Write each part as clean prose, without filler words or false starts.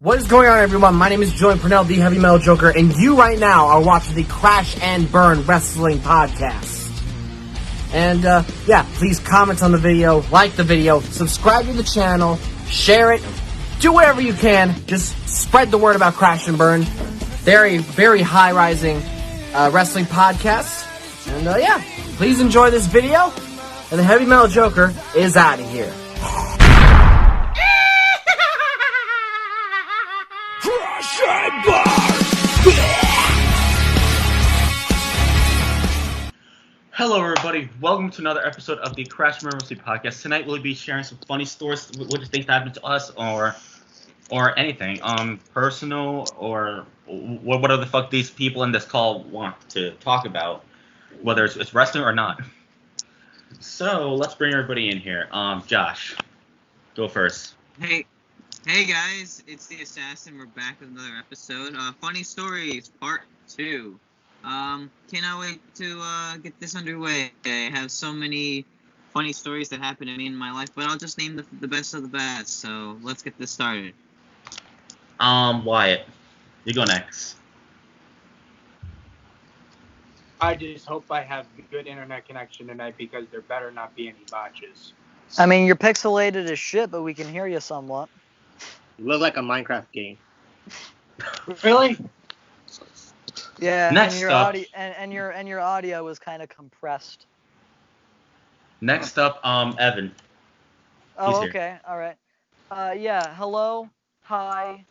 What is going on, everyone? My name is Julian Purnell, the Heavy Metal Joker, and you right now are watching the Crash and Burn Wrestling Podcast. And, please comment on the video, like the video, subscribe to the channel, share it, do whatever you can. Just spread the word about Crash and Burn. They're a very high-rising wrestling podcast. And, please enjoy this video. And the Heavy Metal Joker is out of here. Crash and Burn! Hello, everybody. Welcome to another episode of the Crash and Burn Wrestling Podcast. Tonight, we'll be sharing some funny stories, what things that happened to us, or anything, personal, or whatever the fuck these people in this call want to talk about, whether it's wrestling or not. So let's bring everybody in here. Josh, go first. Hey guys, it's the Assassin. We're back with another episode. Funny Stories, Part 2. Cannot wait to get this underway. I have so many funny stories that happened to me in my life, but I'll just name the best of the best. So let's get this started. Wyatt, you go next. I just hope I have good internet connection tonight because there better not be any botches. I mean, you're pixelated as shit, but we can hear you somewhat. You look like a Minecraft game. Really? Yeah, Next and your up. audio and your audio was kind of compressed. Next up, Evan. Oh, He's here. okay, all right. Hello, hi.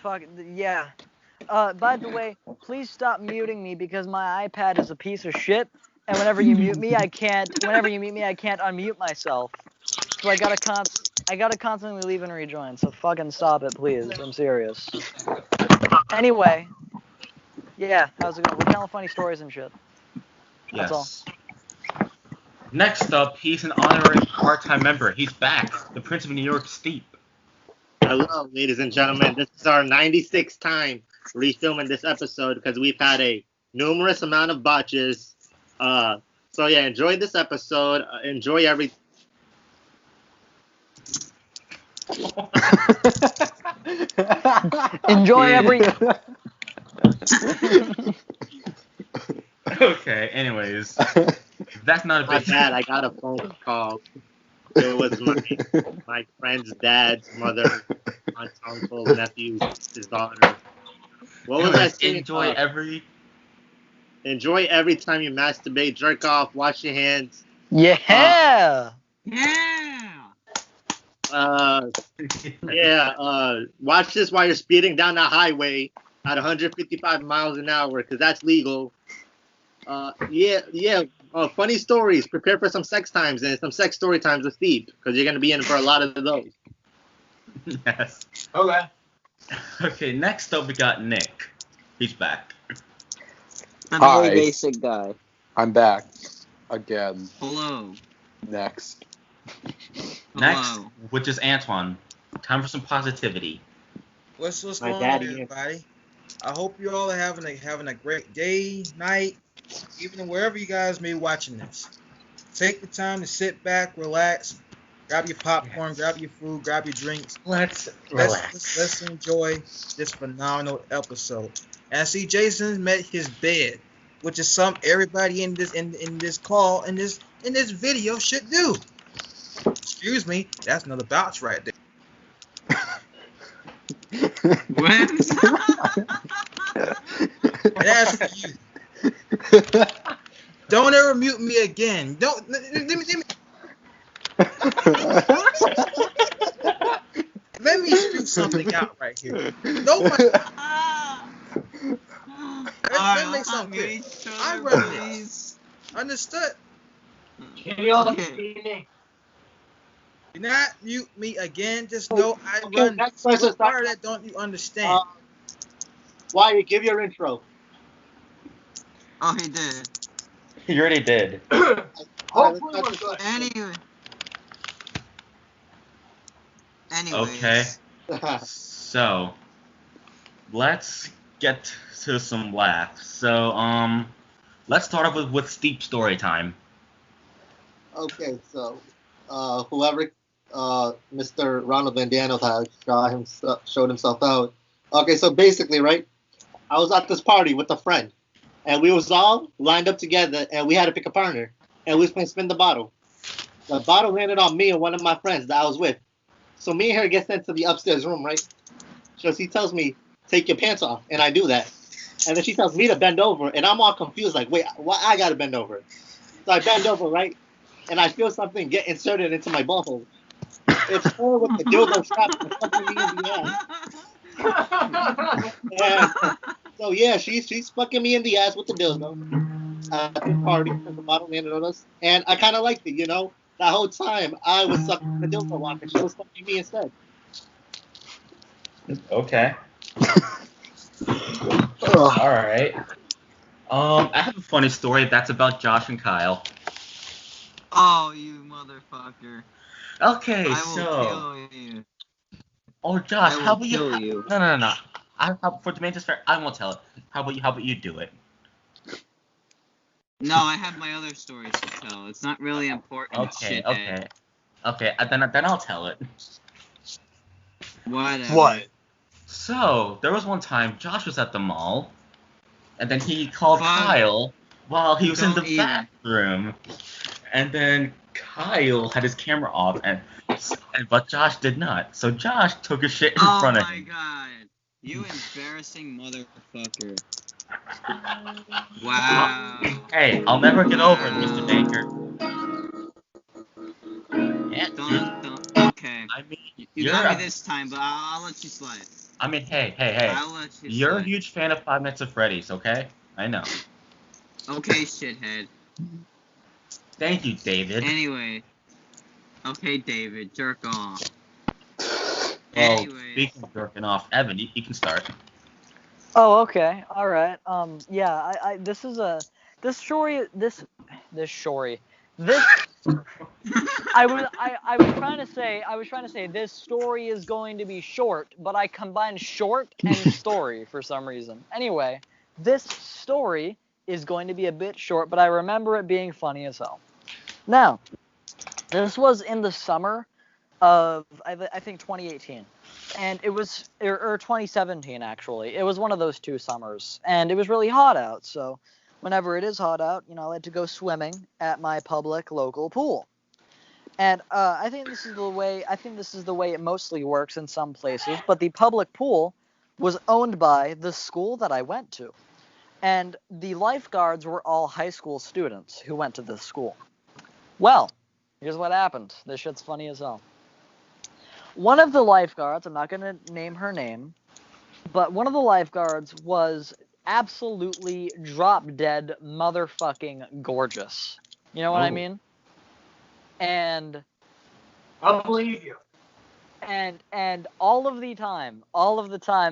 Fuck yeah. By the way, please stop muting me because my iPad is a piece of shit, and whenever you mute me, I can't unmute myself. So I gotta constantly leave and rejoin. So fucking stop it, please. I'm serious. Anyway, yeah, how's it going? We're telling funny stories and shit. That's Yes. Next up, he's an honorary part-time member. He's back. The Prince of New York, Steep. Hello, ladies and gentlemen. This is our 96th time refilming this episode because we've had a numerous amount of botches. Enjoy this episode. Enjoy every. Enjoy every. Okay, anyways. That's not a My big bad. I got a phone call. It was my friend's dad's mother, aunt, uncle, nephew, his daughter. What was I saying? Enjoy every time you masturbate, jerk off, wash your hands. Yeah. Watch this while you're speeding down the highway at 155 miles an hour because that's legal. Funny stories. Prepare for some sex times and some sex story times with Steve because you're gonna be in for a lot of those. Yes. Okay. Okay, next up we got Nick. He's back. I'm Hi. a very basic guy. I'm back again. Hello. Next. Next, which is Antwan. Time for some positivity. What's My going on, daddy. everybody? I hope you all are having a great day, night, even wherever you guys may be watching this. Take the time to sit back, relax, grab your popcorn, grab your food, grab your drinks. Let's Let's enjoy this phenomenal episode. And I see Jason's met his bed, which is everybody in this call in this video should do. Excuse me, that's another bounce right there. What? And as for you, don't ever mute me again. Don't let me speak something out right here. Nobody. Let me make something clear. I run this. Understood? Okay. Do not mute me again. Just know I run this. What part of that don't you understand? Wyatt, give your intro. Oh, he did. You already did. Hopefully we're good. Anyways. Okay. So, let's get to some laughs. So, let's start off with Steep story time. Okay, so whoever Mr. Ronald Van Daniel has showed himself out. Okay, so basically, right, I was at this party with a friend, and we was all lined up together, and we had to pick a partner, and we was playing spin the bottle. The bottle landed on me and one of my friends that I was with. So me and her get sent to the upstairs room, right? So she tells me, take your pants off, and I do that. And then she tells me to bend over, and I'm all confused, like, wait, why I gotta bend over? So I bend over, right? And I feel something get inserted into my butthole. It's her with the dildo strap and fucking me in the ass. And so yeah, she's fucking me in the ass with the dildo at this party because the bottle landed on us, and I kind of liked it, you know. That whole time I was sucking the dildo off, and she was fucking me instead. Okay. All right. I have a funny story that's about Josh and Kyle. Oh, you motherfucker. Okay, I will so. kill you. Oh, Josh, I will how about kill you? you. No. For the main fair, I won't tell it. How about you do it? No, I have my other stories to tell. It's not really important, shithead. Okay. Then I'll tell it. Whatever. What? So there was one time Josh was at the mall, and then he called Fuck. Kyle while he was in the Don't even. bathroom, and then Kyle had his camera off, but Josh did not. So Josh took a shit in front of him. Oh my god. You embarrassing motherfucker. Wow. Hey, I'll never get over it, Mr. Baker. Yeah, Don't. Okay. I mean, You got me this time, but I'll let you slide. I mean, hey. I'll let you You're a slide. huge fan of Five Nights at Freddy's, okay? I know. Okay, shithead. Thank you, David. Anyway. Okay, David, jerk off. Well, Anyway. speaking of jerking off, Evan, you can start. Oh, okay. All right. Yeah, this story, I was trying to say this story is going to be short, but I combined short and story for some reason. Anyway, this story is going to be a bit short, but I remember it being funny as hell. Now, this was in the summer of, I think, 2018. And it was, or 2017, actually. It was one of those two summers. And it was really hot out, so whenever it is hot out, I like to go swimming at my public local pool. And I think this is the way it mostly works in some places, but the public pool was owned by the school that I went to. And the lifeguards were all high school students who went to this school. Well, here's what happened. This shit's funny as hell. One of the lifeguards, I'm not going to name her name, but one of the lifeguards was absolutely drop-dead motherfucking gorgeous. You know what I mean? And I believe you. And all of the time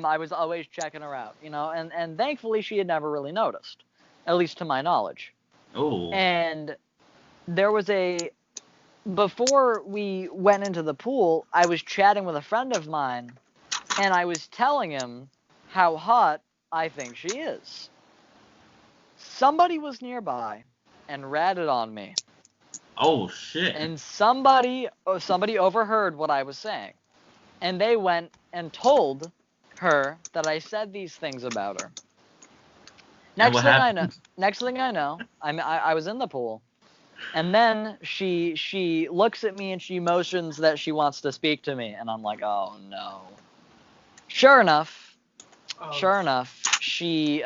I was always checking her out, and thankfully she had never really noticed, at least to my knowledge. Oh. And there was before we went into the pool, I was chatting with a friend of mine, and I was telling him how hot I think she is. Somebody was nearby and ratted on me. Oh, shit. And somebody overheard what I was saying. And they went and told her that I said these things about her. Next thing I know, I was in the pool. And then she looks at me and she motions that she wants to speak to me, and I'm like, oh no. Sure enough, she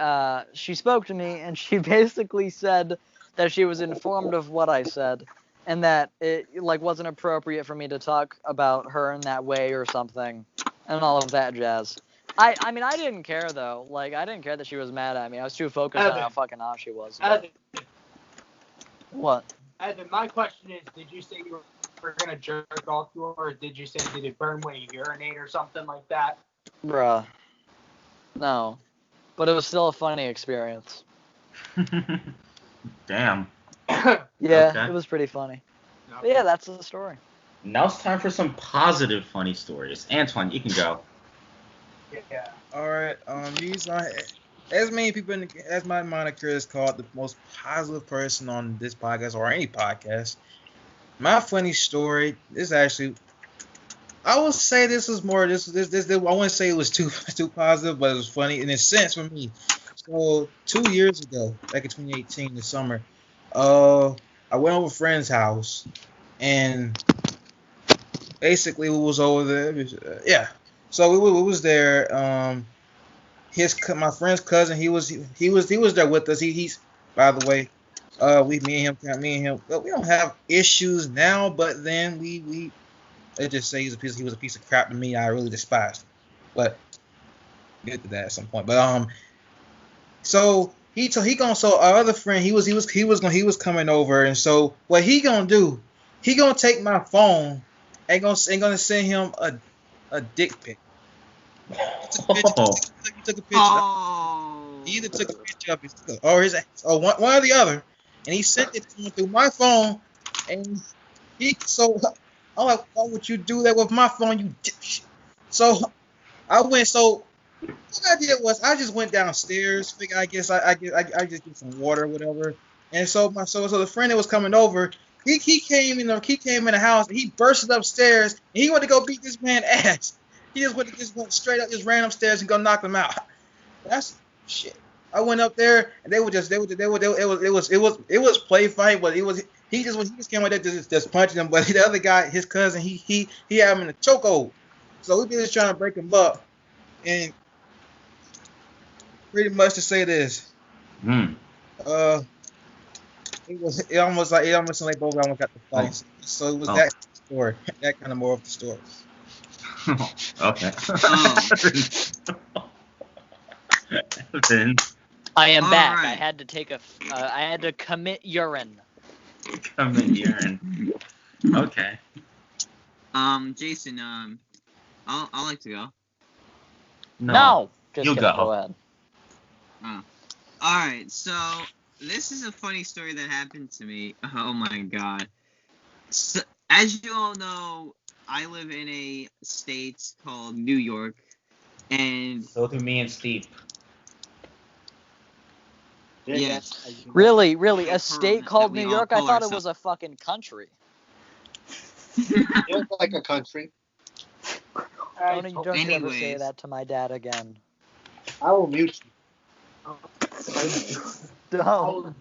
spoke to me, and she basically said that she was informed of what I said, and that it wasn't appropriate for me to talk about her in that way or something, and all of that jazz. I mean, I didn't care though. I didn't care that she was mad at me. I was too focused on how fucking hot she was. Evan, What? Evan, my question is, did you say you were going to jerk off to her, or did you say did it burn when you urinate or something like that? Bruh. No. But it was still a funny experience. Damn. Yeah, Okay. It was pretty funny. But yeah, that's the story. Now it's time for some positive funny stories. Antwan, you can go. Yeah. All right. These are as many people as my moniker is called the most positive person on this podcast or any podcast. My funny story is actually I will say this was more this. I wouldn't say it was too positive, but it was funny in a sense for me. So 2 years ago, back in 2018, the summer, I went over a friend's house, and basically we was over there. Yeah, so we was there. My friend's cousin, he was there with us. He's by the way, me and him. Well, we don't have issues now, but then we let's just say he was a piece of crap to me. I really despised him, but we'll get to that at some point. But so our other friend he was coming over, and so what he gonna do? He gonna take my phone and gonna send him a dick pic. He took a picture. Oh. He either took a picture of his or one or the other, and he sent it to him through my phone. And I'm like, why would you do that with my phone, you dipshit? So I went. So what I did was I just went downstairs. Figure I just get some water or whatever. And so the friend that was coming over, he came in the house. And he bursted upstairs and he went to go beat this man's ass. He just went straight up, just ran upstairs and go knock him out. That's shit. I went up there and it was play fight, but he just came out there just punching him. But the other guy, his cousin, he had him in a chokehold. So we just trying to break him up. And pretty much to say this, it almost seemed like both of them got the fight. So it was that story, that kind of more of the story. Okay. I am back. Alright. I had to take I had to commit urine. Commit urine. Okay. Jason, I'll like to go. No. Just You kidding. go. Go ahead. Oh. Alright, so this is a funny story that happened to me. Oh my god. So, as you all know, I live in a state called New York, and So do me and Steve. yes. Really, a That state we called New all York? I call thought it ourselves. was a fucking country. Feels like a country. Don't you ever say Anyways. that to my dad again. I will mute Don't.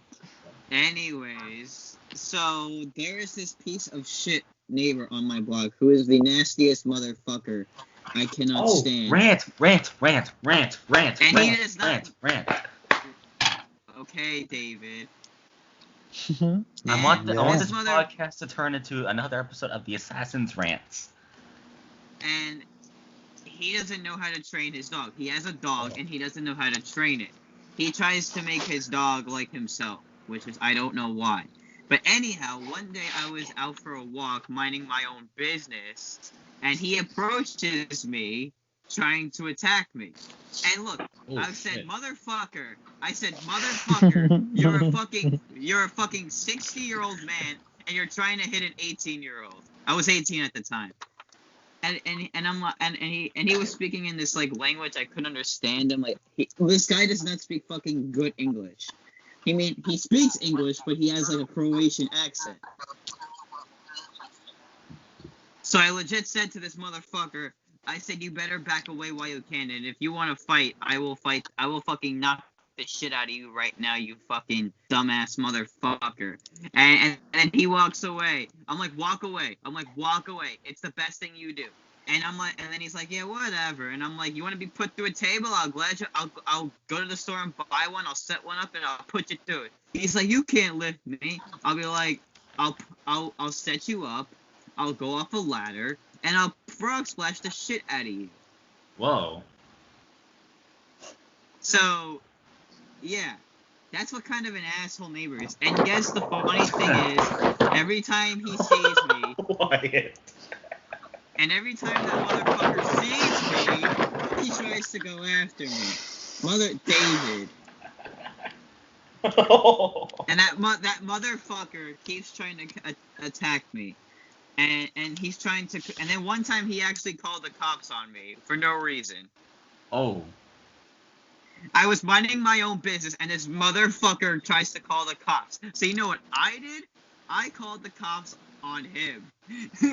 Anyways, so there is this piece of shit neighbor on my block who is the nastiest motherfucker I cannot stand. Rant. And he does not. Rant. Okay, David. I want this mother- podcast to turn into another episode of the Assassin's Rants. And he doesn't know how to train his dog. He has a dog, and he doesn't know how to train it. He tries to make his dog like himself, which is I don't know why. But anyhow, one day I was out for a walk, minding my own business, and he approaches me, trying to attack me. And look, I said, motherfucker. I said, motherfucker, you're a fucking 60-year-old man, and you're trying to hit an 18-year-old. I was 18 at the time. And I'm like, and he was speaking in this like language I couldn't understand. I'm like, this guy does not speak fucking good English. He speaks English, but he has like a Croatian accent. So I legit said to this motherfucker, I said, you better back away while you can, and if you want to fight, I will fight. I will fucking knock the shit out of you right now, you fucking dumbass motherfucker. And then he walks away. I'm like, walk away. It's the best thing you do. And I'm like, and then he's like, yeah, whatever. And I'm like, you want to be put through a table? I'll go to the store and buy one. I'll set one up and I'll put you through it. He's like, you can't lift me. I'll be like, I'll set you up. I'll go off a ladder and I'll frog splash the shit out of you. Whoa. So, yeah, that's what kind of an asshole neighbor is. And guess the funny thing is, every time he sees me, Wyatt. and every time that motherfucker sees me, he tries to go after me. David. And that motherfucker keeps trying to attack me. And he's trying to... And then one time he actually called the cops on me for no reason. Oh. I was minding my own business, and this motherfucker tries to call the cops. So you know what I did? I called the cops on him.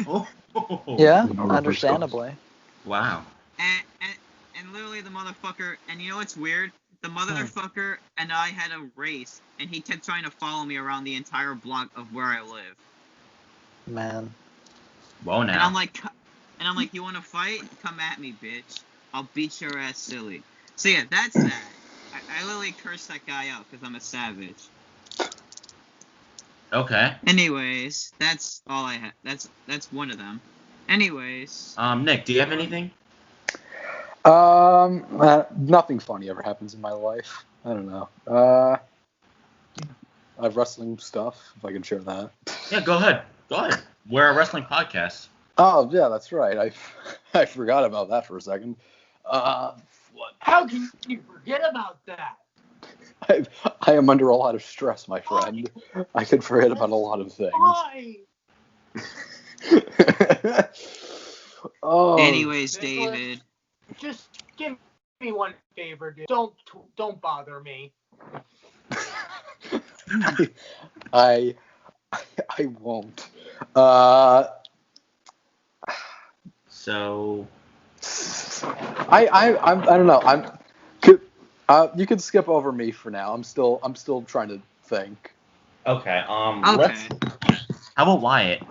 Oh. Yeah, No reverse understandably. Wow. And literally the motherfucker, and you know what's weird? The motherfucker and I had a race, and he kept trying to follow me around the entire block of where I live. Man. Whoa now. And I'm like, you want to fight? Come at me, bitch. I'll beat your ass silly. So yeah, that's that. I literally cursed that guy out because I'm a savage. Okay. Anyways, that's all I have. That's one of them. Anyways. Nick, do you have anything? Nothing funny ever happens in my life. I don't know. I have wrestling stuff, if I can share that. Yeah, go ahead. Go ahead. We're a wrestling podcast. Oh, yeah, that's right. I forgot about that for a second. What? How can you forget about that? I am under a lot of stress, my friend. I could forget about a lot of things. Why? Oh. Anyways, David. Just give me one favor, dude. Don't bother me. I won't. So. I don't know. You can skip over me for now. I'm still trying to think. Okay. Okay. How about Wyatt?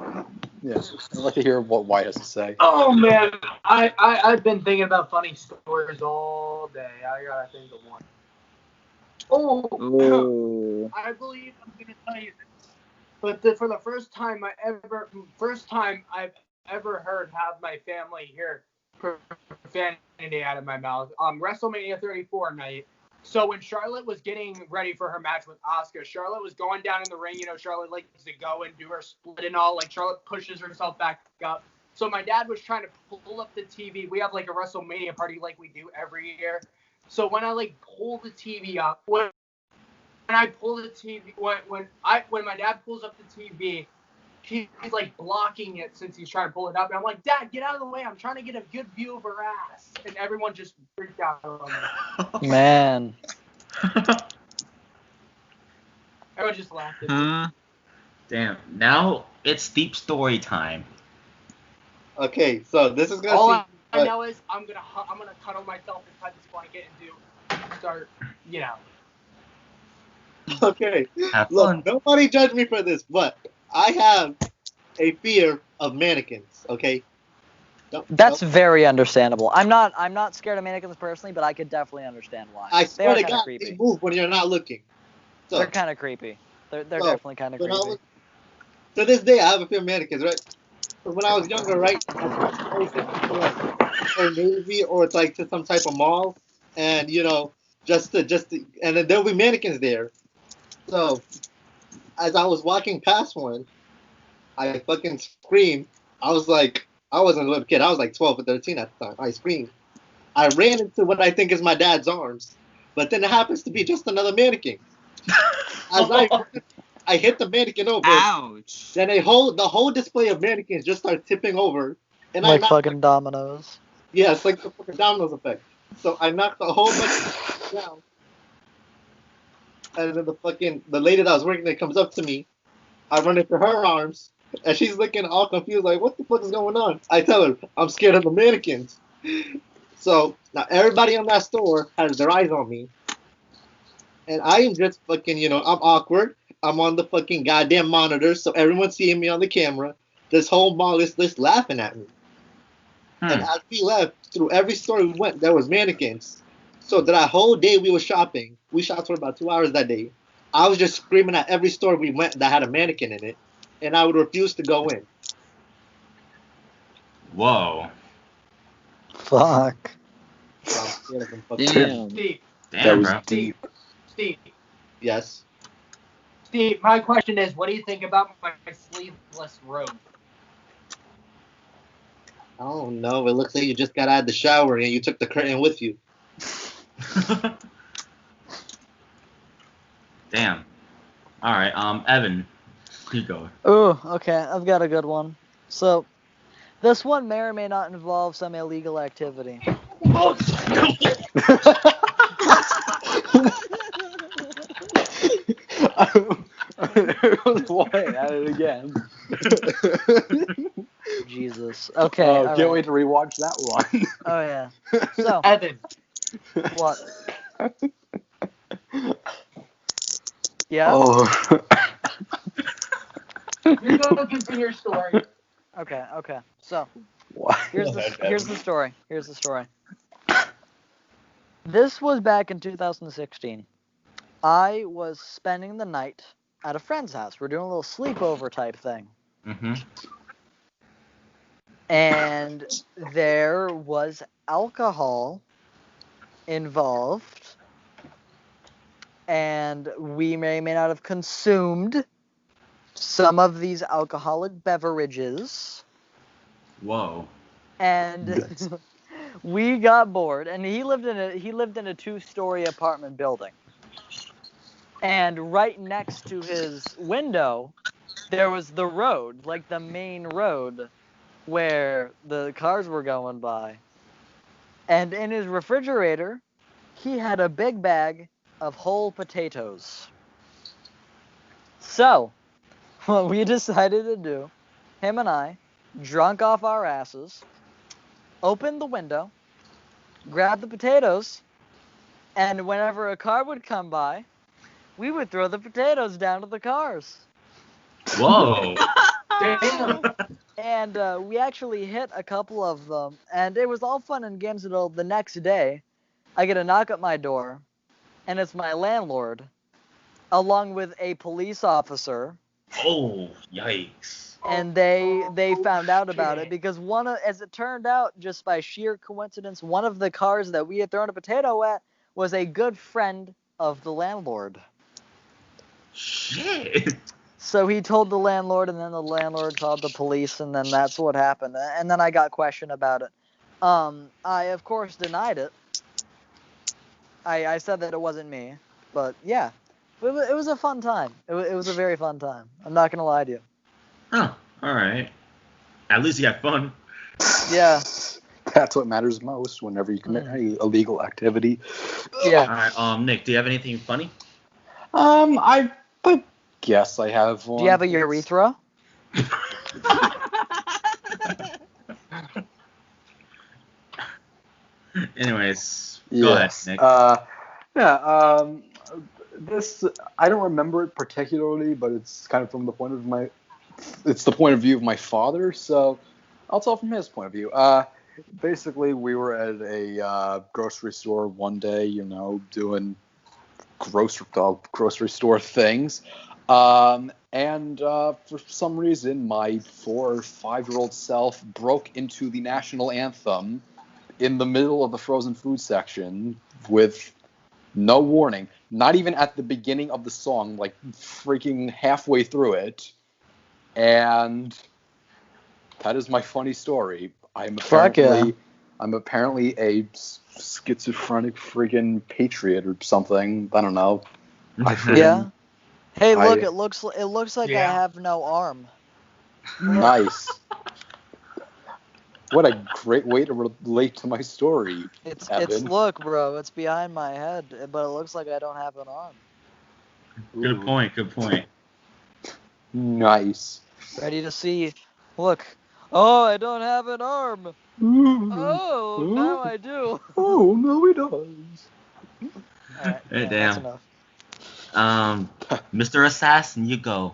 Yeah, I'd like to hear what Wyatt has to say. Oh man, I've been thinking about funny stories all day. I gotta think of one. Ooh. I believe I'm gonna tell you this, but for the first time I've ever heard have my family hear profanity out of my mouth. WrestleMania 34 night. So when Charlotte was getting ready for her match with Asuka, Charlotte was going down in the ring. You know, Charlotte likes to go and do her split and all. Like, Charlotte pushes herself back up. So my dad was trying to pull up the TV. We have, like, a WrestleMania party like we do every year. So when I, like, pull the TV up, when I pull the TV, when my dad pulls up the TV, he's like blocking it since he's trying to pull it up. And I'm like, Dad, get out of the way. I'm trying to get a good view of her ass. And everyone just freaked out on me. Man. Everyone just laughed at me. Damn. Now it's deep story time. Okay, so this is gonna All seem. I know is I'm gonna cuddle myself inside this blanket and start, you know. Okay, Have look, fun. nobody judge me for this, but I have a fear of mannequins. Okay. That's very understandable. I'm not scared of mannequins personally, but I could definitely understand why. I They swear are to kind of God, creepy. they move when you're not looking. So, They're kind of creepy. They're definitely kind of when I creepy. was- to this day, I have a fear of mannequins, right? But when I was younger, right, I always think to like Old Navy or it's like to some type of mall, and you know, just to, and then there'll be mannequins there. So, as I was walking past one, I fucking screamed. I wasn't a little kid. I was like 12 or 13 at the time. I screamed. I ran into what I think is my dad's arms, but then it happens to be just another mannequin. As I hit the mannequin over. Ouch. Then the whole display of mannequins just start tipping over, and Like I knocked, fucking dominoes. yeah, it's like the fucking dominoes effect. So I knocked a whole bunch down, and then the lady that was working there comes up to me. I run into her arms, and she's looking all confused, like, "What the fuck is going on?" I tell her, "I'm scared of the mannequins." So now everybody in that store has their eyes on me, and I am just fucking, you know, I'm awkward. I'm on the fucking goddamn monitor, so everyone's seeing me on the camera. This whole mall is just laughing at me. And as we left, through every store we went, there was mannequins. So that whole day we were shopping. We shopped for about 2 hours that day. I was just screaming at every store we went that had a mannequin in it, and I would refuse to go in. Whoa. Fuck. So I'm scared of them fucking- Damn. Steve, Damn, That was bro. deep. Steve, Yes. Steve, my question is, what do you think about my sleeveless robe? I don't know. It looks like you just got out of the shower and you took the curtain with you. Damn. All right. Evan, you go. Ooh, okay, I've got a good one. So, this one may or may not involve some illegal activity. Wait, at it again. Jesus. Okay. Oh, all can't right. wait to rewatch that one. Oh yeah. So Evan, what? Yeah. Oh. you're going to continue your story. Okay. Okay. So What? here's the story. Here's the story. This was back in 2016. I was spending the night at a friend's house. We're doing a little sleepover type thing. Mm-hmm. And there was alcohol involved. And we may or may not have consumed some of these alcoholic beverages. Whoa. And we got bored. And he lived in a 2-story apartment building. And right next to his window, there was the road, like the main road where the cars were going by. And in his refrigerator, he had a big bag of whole potatoes. So, what we decided to do, him and I, drunk off our asses, opened the window, grabbed the potatoes, and whenever a car would come by, we would throw the potatoes down to the cars. Whoa. Damn. And we actually hit a couple of them, and it was all fun and games until the next day. I get a knock at my door, and it's my landlord, along with a police officer, Oh, yikes. and they found out about it because as it turned out, just by sheer coincidence, one of the cars that we had thrown a potato at was a good friend of the landlord. Shit. So he told the landlord, and then the landlord called the police, and then that's what happened. And then I got questioned about it. I, of course, denied it. I said that it wasn't me. But, yeah, it was a fun time. It was a very fun time. I'm not going to lie to you. Oh, all right. At least you had fun. Yeah. That's what matters most whenever you commit any illegal activity. Yeah. All right. Nick, do you have anything funny? I guess I have one. Do you have a urethra? Anyways, go Yes. ahead, Nick. This I don't remember it particularly, but it's kind of from the point of the point of view of my father. So I'll tell from his point of view. Basically, we were at a grocery store one day, doing grocery store things. And for some reason, my 4 or 5-year-old self broke into the national anthem in the middle of the frozen food section with no warning. Not even at the beginning of the song, like freaking halfway through it. And that is my funny story. I'm apparently a schizophrenic friggin' patriot or something. I don't know. Yeah. Hey, look! It looks like I Yeah. have no arm. Nice. What a great way to relate to my story. It's Evan. look, bro. It's behind my head, but it looks like I don't have an arm. Good Ooh, point. Good point. Nice. Ready to see? Look. Oh, I don't have an arm. Oh, now I do. Oh, no, he does. All right. Hey, Yeah, damn. that's enough. Mr. Assassin, you go.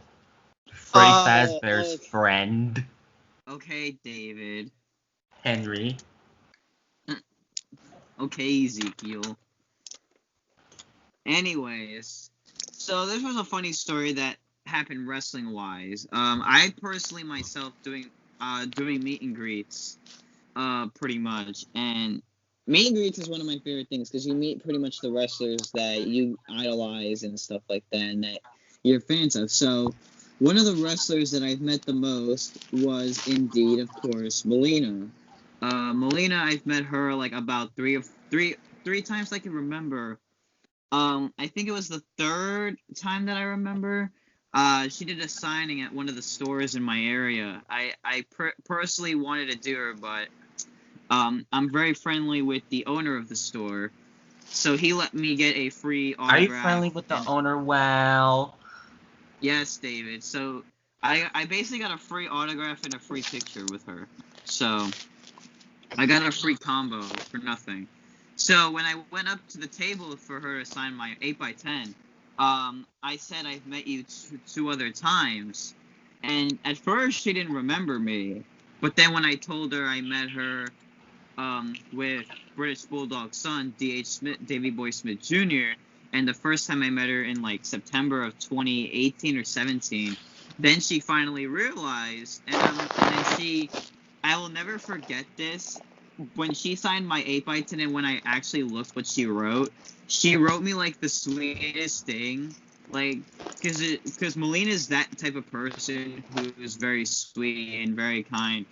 Freddy Oh, Fazbear's oh. friend, Okay, David. Henry. Okay, Ezekiel. Anyways, so this was a funny story that happened wrestling wise. I personally myself doing meet and greets, pretty much, and meet and greets is one of my favorite things because you meet pretty much the wrestlers that you idolize and stuff like that, and that you're fans of. So one of the wrestlers that I've met the most was indeed, of course, Melina. Melina, I've met her like about three times I can remember. I think it was the third time that I remember. She did a signing at one of the stores in my area. I personally wanted to do her, but I'm very friendly with the owner of the store, so he let me get a free autograph. Are you friendly with the owner? Well, Yes, David. So I basically got a free autograph and a free picture with her. So I got a free combo for nothing. So when I went up to the table for her to sign my 8x10, I said I've met you two other times, and at first she didn't remember me, but then when I told her I met her with British Bulldog's son, D.H. Smith, Davy Boy Smith Jr., and the first time I met her in like September of 2018 or 17, then she finally realized, and then I will never forget this. When she signed my 8x10 and when I actually looked what she wrote me like the sweetest thing. Like, because Melina's that type of person who is very sweet and very kind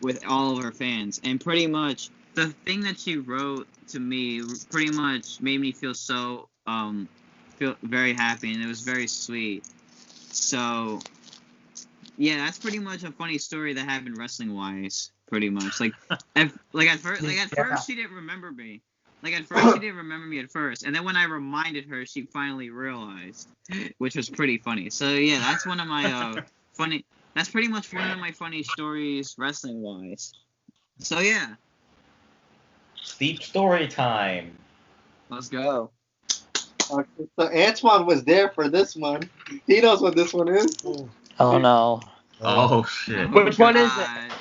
with all of her fans. And pretty much the thing that she wrote to me pretty much made me feel so, feel very happy, and it was very sweet. So, yeah, that's pretty much a funny story that happened wrestling wise. Pretty much, at first she didn't remember me. Like at first she didn't remember me at first, and then when I reminded her, she finally realized, which was pretty funny. So yeah, that's one of my funny. That's pretty much one of my funny stories wrestling wise. So yeah, Deep story time. let's go. Okay, so Antwan was there for this one. He knows what this one is. Oh no. Oh shit. Which one is it? God.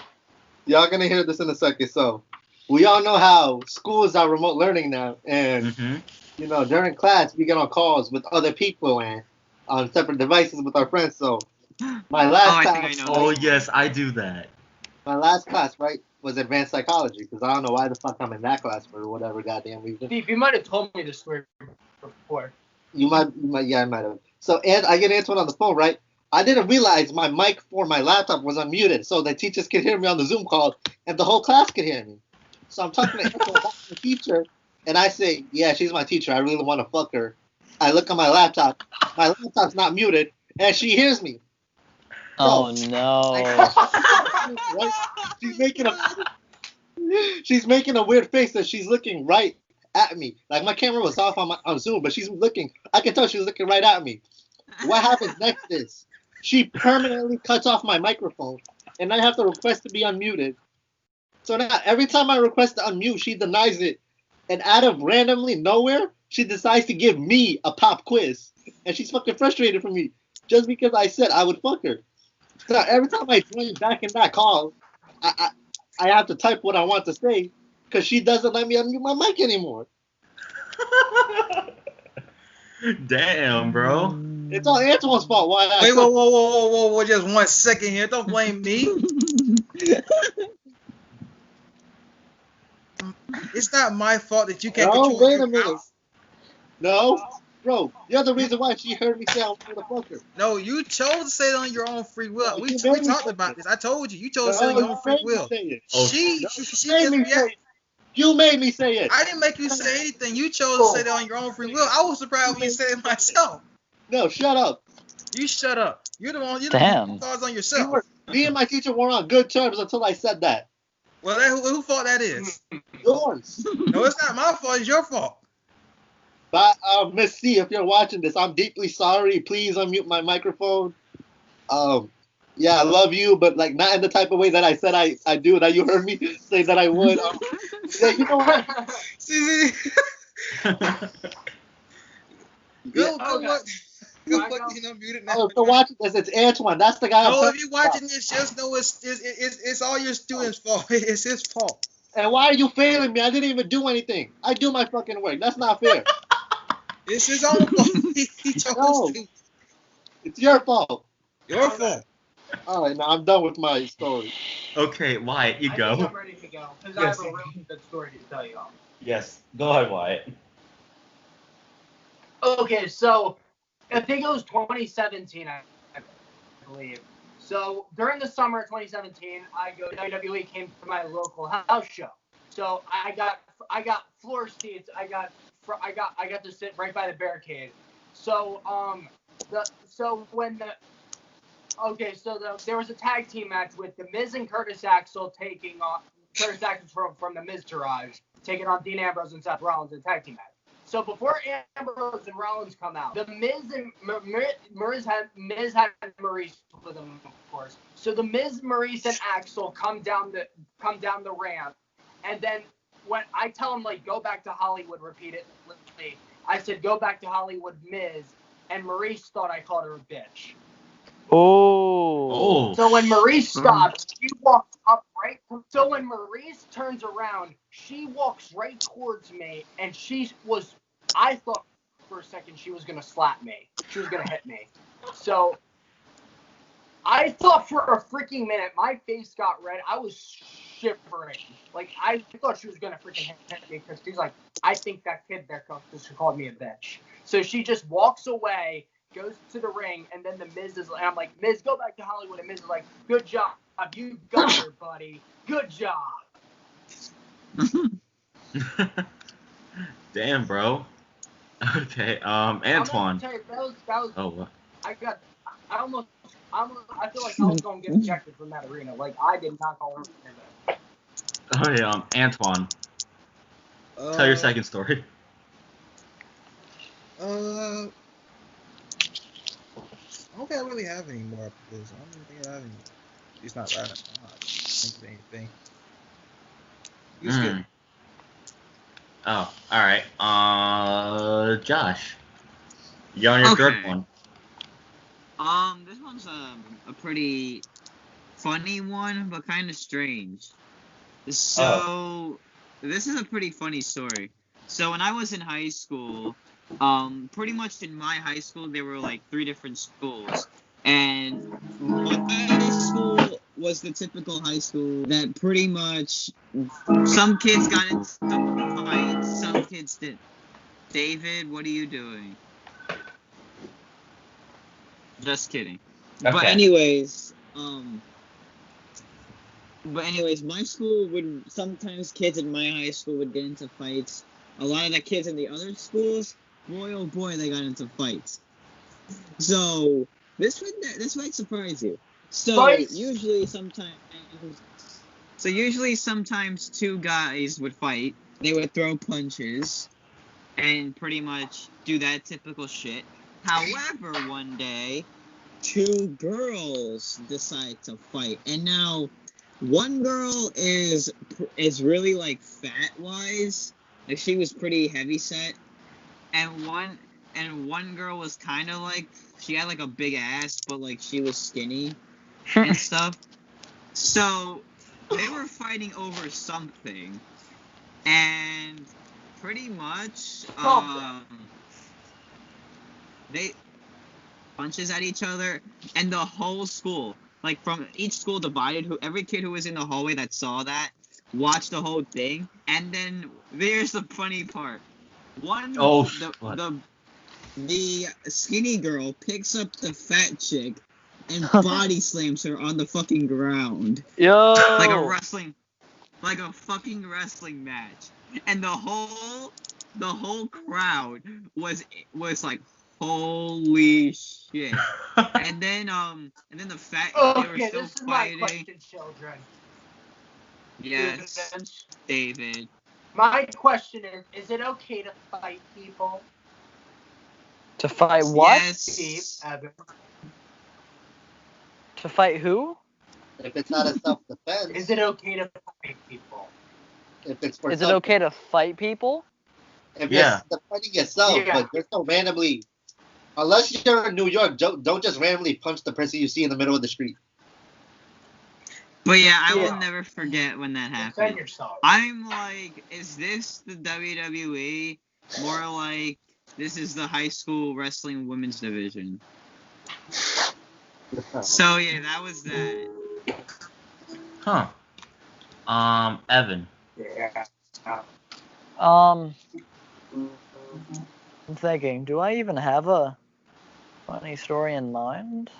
Y'all gonna hear this in a second. So, we all know how schools are remote learning now, and you know during class we get on calls with other people and on separate devices with our friends. So, my last I think I know. Oh yes, I do that. my last class, right, was advanced psychology because I don't know why the fuck I'm in that class for whatever goddamn reason. Steve, you might have told me this story before. You might, yeah, I might have. So, and I get Antwan on the phone, right? I didn't realize my mic for my laptop was unmuted, so the teachers could hear me on the Zoom call, and the whole class could hear me. So I'm talking to Antwan about the teacher, and I say, "Yeah, she's my teacher. I really want to fuck her." I look at my laptop. My laptop's not muted, and she hears me. Oh no. Right? She's making a weird face that she's looking right at me. Like my camera was off on Zoom, but she's looking. I can tell she's looking right at me. What happens next is she permanently cuts off my microphone, and I have to request to be unmuted. So now every time I request to unmute, she denies it, and out of randomly nowhere, she decides to give me a pop quiz, and she's fucking frustrated with me just because I said I would fuck her. So every time I join back in that call, I have to type what I want to say because she doesn't let me unmute my mic anymore. Damn, bro. It's all Antwan's fault. Why? Wait, whoa, just 1 second here. Don't blame me. It's not my fault that you can't No, control wait your a minute. mouth. No, bro, you're the reason why she heard me say I was gonna fuck her. No, you chose to say it on your own free will. No, We you made me talked say about it. this. I told you. You chose to say it on your you own free made me will. say it. Oh, She You just made me say it. You made me say it. I didn't make you say anything. You chose to say that on your own free will. I was surprised when you said it myself. No, shut up. You shut up. You're the one. You're Damn. the one who on yourself. Me and my teacher were on good terms until I said that. Well, who fault that is? Yours. No, it's not my fault. It's your fault. But Miss C, if you're watching this, I'm deeply sorry. Please unmute my microphone. Yeah, I love you, but like not in the type of way that I said I do. That you heard me say that I would. Yeah, you know what? See. Go look. Go look. Unmuted now. Oh, if you're watching this, it's Antwan. That's the guy. No, if you're watching this, just know it's all your students' fault. It's his fault. And why are you failing me? I didn't even do anything. I do my fucking work. That's not fair. It's his own fault. He chose No. to. It's your fault. Your fault. All right, now I'm done with my story. Okay, Wyatt, you I think go. I'm ready to go because I have a really good story to tell you all. Yes, go ahead, Wyatt. Okay, so I think it was 2017, I believe. So during the summer of 2017, WWE came to my local house show. So I got floor seats. I got to sit right by the barricade. So there was a tag team match with The Miz and Curtis Axel taking on Curtis Axel from the Miz Taraj taking on Dean Ambrose and Seth Rollins in a tag team match. So before Ambrose and Rollins come out, the Miz and Miz had Maurice with them, of course. So the Miz, Maurice, and Axel come down the ramp, and then when I tell them like go back to Hollywood repeatedly, I said go back to Hollywood, Miz, and Maurice thought I called her a bitch. Oh. So when Maurice stops, she walks up right. So when Maurice turns around, she walks right towards me, and I thought for a second she was gonna slap me. She was gonna hit me. So I thought for a freaking minute, my face got red. I was shivering. Like I thought she was gonna freaking hit me because she's like, I think that kid there called me a bitch. So she just walks away. Goes to the ring, and then the Miz is like, I'm like, Miz, go back to Hollywood. And Miz is like, good job. You got her, buddy. Good job. Damn, bro. Okay, Antwan. Tell you, that was. Oh, what? I feel like I was going to get ejected from that arena. Like, I did not go over there. Oh, yeah, Antwan. Tell your second story. I don't think I really have any more after this. I don't even think I have any. It's not right. I'm not thinking of anything. It's good. Oh, alright. Josh. You're on your third one. This one's a pretty funny one, but kind of strange. So, this is a pretty funny story. So, when I was in high school, pretty much in my high school, there were like 3 different schools. And my high school was the typical high school that pretty much some kids got into fights, some kids didn't. David, what are you doing? Just kidding. Okay. But anyways, my school sometimes kids in my high school would get into fights. A lot of the kids in the other schools, boy oh boy, they got into fights. So this might surprise you. So usually sometimes 2 guys would fight. They would throw punches and pretty much do that typical shit. However, one day 2 girls decide to fight, and now one girl is really like fat wise. Like she was pretty heavy set, and one girl was kind of like she had like a big ass, but like she was skinny and stuff. So they were fighting over something, and pretty much they punches at each other, and the whole school, like from each school divided, every kid who was in the hallway that saw that watched the whole thing. And then there's the funny part. The skinny girl picks up the fat chick and body slams her on the fucking ground. Yo. Like a fucking wrestling match. And the whole crowd was like, holy shit. and then the fat they were still this is fighting. my question, children. Yes, Students. David. My question is it okay to fight people? To fight what? Yes. Steve, Evan. To fight who? If it's not a self-defense. Is it okay to fight people? If it's for Is it okay to fight people? If it's defending yourself, but there's no randomly. Unless you're in New York, don't just randomly punch the person you see in the middle of the street. But yeah, I will never forget when that Defend happened. yourself. I'm like, is this the WWE? More like, this is the high school wrestling women's division. So yeah, that was that. Huh. Evan. Yeah. I'm thinking, do I even have a funny story in mind?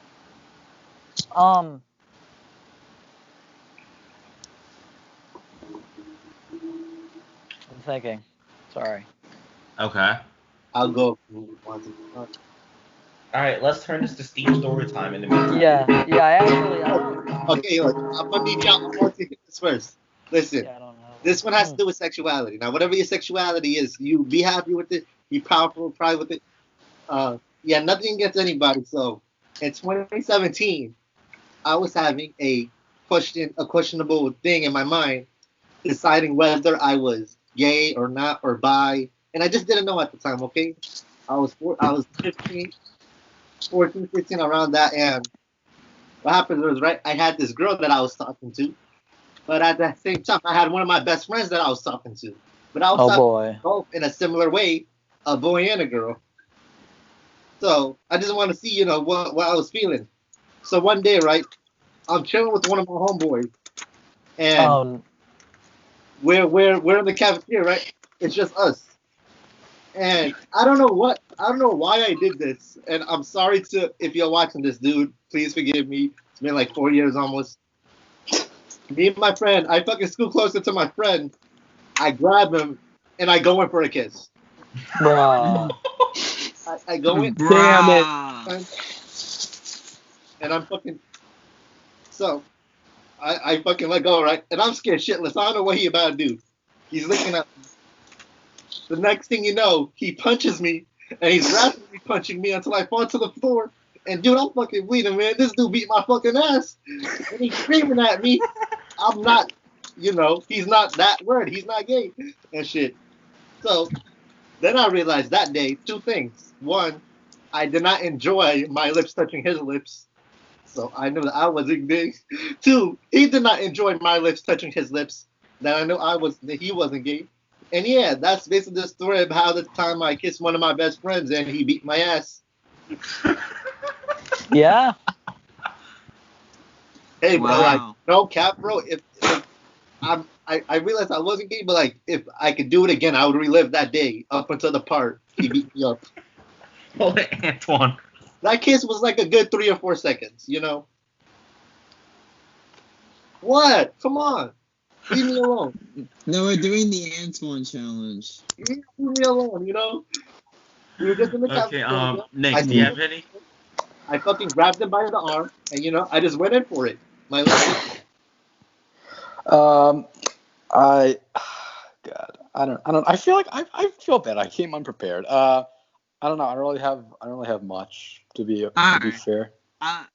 I'm thinking. Sorry. Okay. I'll go. Alright, let's turn this to Steve's story time in the meantime. Yeah, I actually. Okay, look, I'm gonna need y'all. I want to hit this first. Listen, I don't know. this one has to do with sexuality. Now, whatever your sexuality is, you be happy with it. He powerful, probably with it. Yeah, nothing against anybody. So in 2017, I was having a questionable thing in my mind, deciding whether I was gay or not or bi, and I just didn't know at the time. Okay, I was 15, 14, 15, around that, and what happened was I had this girl that I was talking to, but at the same time I had one of my best friends that I was talking to, but I was Oh talking boy. both in a similar way, a boy and a girl. So I just want to see, what I was feeling. So one day, right, I'm chilling with one of my homeboys, and Um. we're in the cafeteria, right? It's just us. And I don't know why I did this. And I'm sorry to if you're watching this, dude. Please forgive me. It's been like 4 years almost. Me and my friend, I fucking scoot closer to my friend. I grab him and I go in for a kiss. Bruh. I go in Damn it. and I'm fucking so I fucking let go, right? And I'm scared shitless. I don't know what he about to do. He's looking at me. The next thing you know, he punches me, and he's rapidly punching me until I fall to the floor. And dude, I'm fucking bleeding, man. This dude beat my fucking ass. And he's screaming at me. I'm not, he's not that word. He's not gay and shit. So then I realized that day two things. One, I did not enjoy my lips touching his lips. So I knew that I wasn't gay. Two, he did not enjoy my lips touching his lips. That I knew that he wasn't gay. And yeah, that's basically the story of how the time I kissed one of my best friends and he beat my ass. Yeah. Hey, bro, Wow. no cap, bro. If I realized I wasn't gay, but like if I could do it again, I would relive that day up until the part he beat me up. Oh, Antwan. That kiss was like a good 3 or 4 seconds, What? Come on. Leave me alone. No, we're doing the Antwan challenge. Leave me alone, We were just in the Okay, cafeteria. Nick, do you have any? I fucking grabbed him by the arm, and I just went in for it. My left. I, God, I don't. I feel like I feel bad. I came unprepared. I don't know. I don't really have much to be Alright. fair. I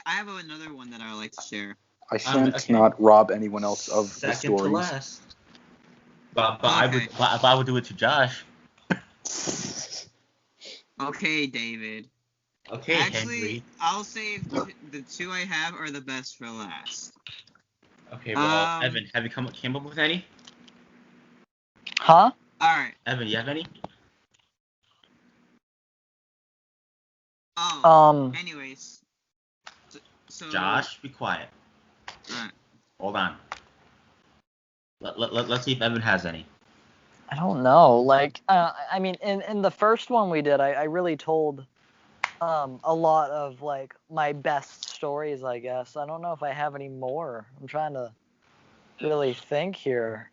have another one that I would like to share. I shan't okay. not rob anyone else of the Second to stories. last. But Okay. I would do it to Josh. Okay, David. Okay, Actually, Henry. I'll save the two I have are the best for last. Okay, well, Evan, have you came up with any? Huh? Alright. Evan, you have any? Oh. Anyways. So. Josh, be quiet. Alright. Hold on. Let's see if Evan has any. I don't know. Like, I mean, in the first one we did, I really told a lot of like my best stories, I guess. I don't know if I have any more. I'm trying to really think here.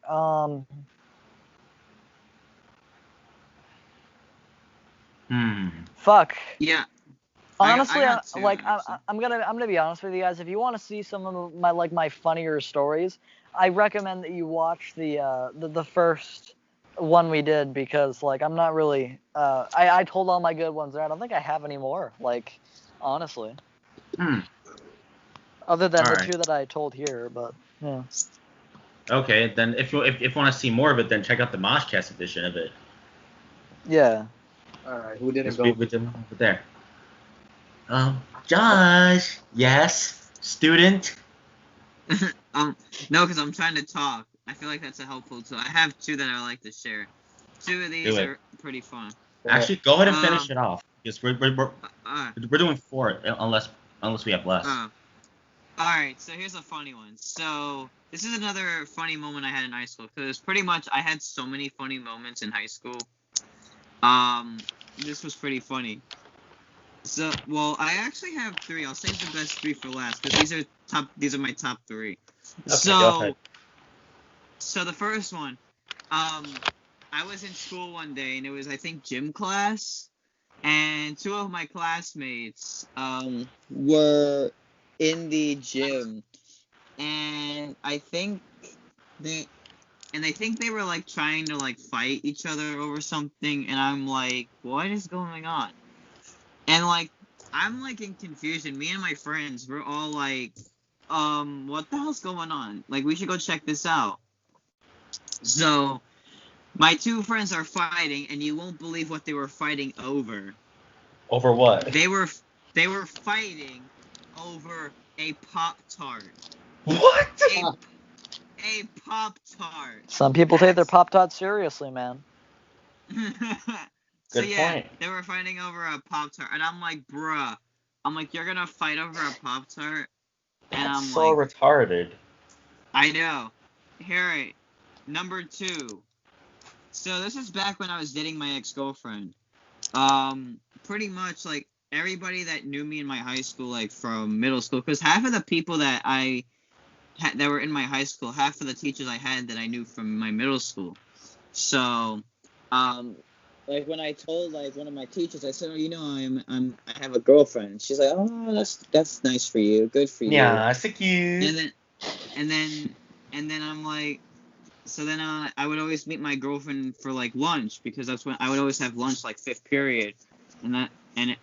Fuck. Yeah. Honestly, I got two, I'm gonna be honest with you guys. If you want to see some of my funnier stories, I recommend that you watch the first one we did, because like I'm not really I told all my good ones there. I don't think I have any more. Like, honestly. Other than the two that I told here, but yeah. Okay, then if you want to see more of it, then check out the Moshcast edition of it. Yeah. All right, who didn't Just go? be with them over there. Josh. Yes, student. No, because I'm trying to talk. I feel like that's a helpful tool. I have two that I like to share. Two of these are pretty fun. Actually, go ahead and finish it off. Because we're doing 4 unless we have less. Alright, so here's a funny one. So this is another funny moment I had in high school, because pretty much I had so many funny moments in high school. This was pretty funny. So, well, I actually have 3. I'll save the best 3 for last, because these are my top 3. Okay, go ahead. So the first one, I was in school one day, and it was, I think, gym class, and 2 of my classmates, were in the gym, and I think and they think they were like trying to like fight each other over something, and I'm like, what is going on? And like, I'm like in confusion. Me and my friends, we're all like, what the hell's going on? Like, we should go check this out. So, my two friends are fighting, and you won't believe what they were fighting over. Over what? They were fighting over a Pop-Tart. What? A Pop-Tart. Some people take their Pop-Tarts seriously, man. So Good yeah, point. they were fighting over a Pop-Tart, and I'm like, bruh, I'm like, you're gonna fight over a Pop-Tart? And That's I'm so like, retarded. I know. Here, number 2. So this is back when I was dating my ex-girlfriend. Pretty much like everybody that knew me in my high school, like from middle school, because half of the people that that were in my high school, half of the teachers I had that I knew from my middle school. So, like when I told like one of my teachers, I said, "Oh, you know, I have a girlfriend." She's like, "Oh, that's nice for you, good for you." Yeah, I think you. And then I'm like, so then I would always meet my girlfriend for like lunch, because that's when I would always have lunch like 5th period, and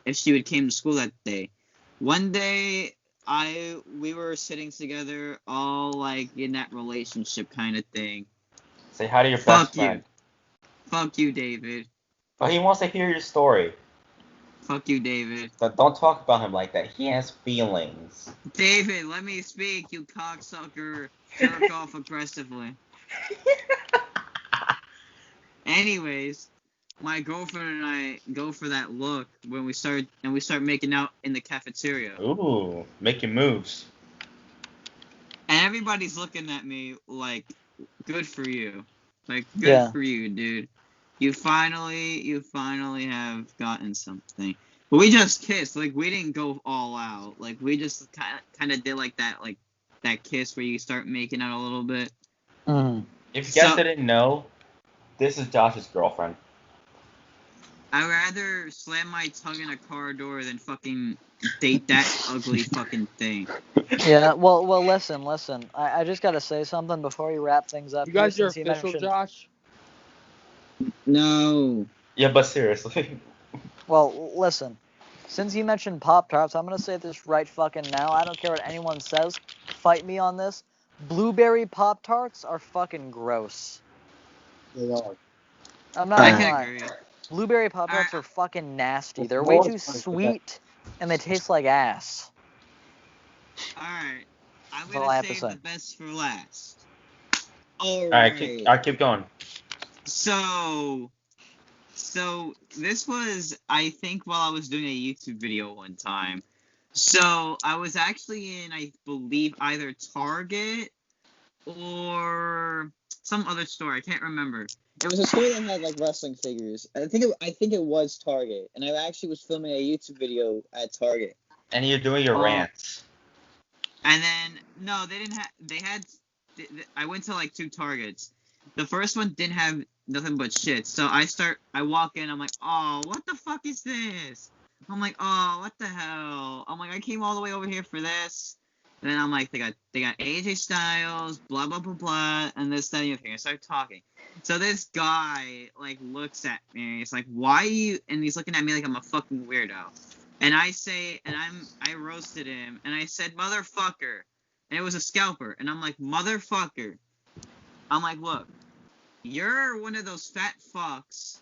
if she would came to school that day. One day we were sitting together, all like in that relationship kind of thing. Say hi to your Fuck best you. friend. Fuck you, David. But he wants to hear your story. Fuck you, David. But don't talk about him like that. He has feelings. David, let me speak, you cocksucker. Jerk off aggressively. Anyways, my girlfriend and I go for that look when we start making out in the cafeteria. Ooh, making moves. And everybody's looking at me like, good for you. Like, good Yeah. for you, dude. You finally have gotten something. But we just kissed. Like, we didn't go all out. Like, we just kind of did like that kiss where you start making out a little bit. Mm. If you guys So- didn't know, this is Josh's girlfriend. I'd rather slam my tongue in a car door than fucking date that ugly fucking thing. Yeah, well, listen. I just gotta say something before you wrap things up. You guys here, are since you official, mentioned- Josh? No. Yeah, but seriously. Well, listen. Since you mentioned Pop-Tarts, I'm gonna say this right fucking now. I don't care what anyone says. Fight me on this. Blueberry Pop-Tarts are fucking gross. They are. I'm not I gonna can lie. agree. Blueberry Pop-Tarts are fucking nasty. They're way too sweet, and they taste like ass. Alright. I'm That's all I gonna have to save say. the best for last. Alright, keep going. So this was, I think, while I was doing a YouTube video one time. So I was actually in, I believe, either Target or some other store. I can't remember. It was a store that had like wrestling figures. I think it was Target, and I actually was filming a YouTube video at Target. And you're doing your rants. And then no, they didn't have. They had. I went to like 2 Targets. The first one didn't have nothing but shit. So I walk in. I'm like, oh, what the fuck is this? I'm like, oh, what the hell? I'm like, I came all the way over here for this. And then I'm like, they got AJ Styles, blah blah blah blah, and this, that, and the other thing. I start talking. So this guy like looks at me and he's like, why are you? And he's looking at me like I'm a fucking weirdo. And I say, and I roasted him, and I said, motherfucker. And it was a scalper. And I'm like, motherfucker. I'm like, look, you're one of those fat fucks.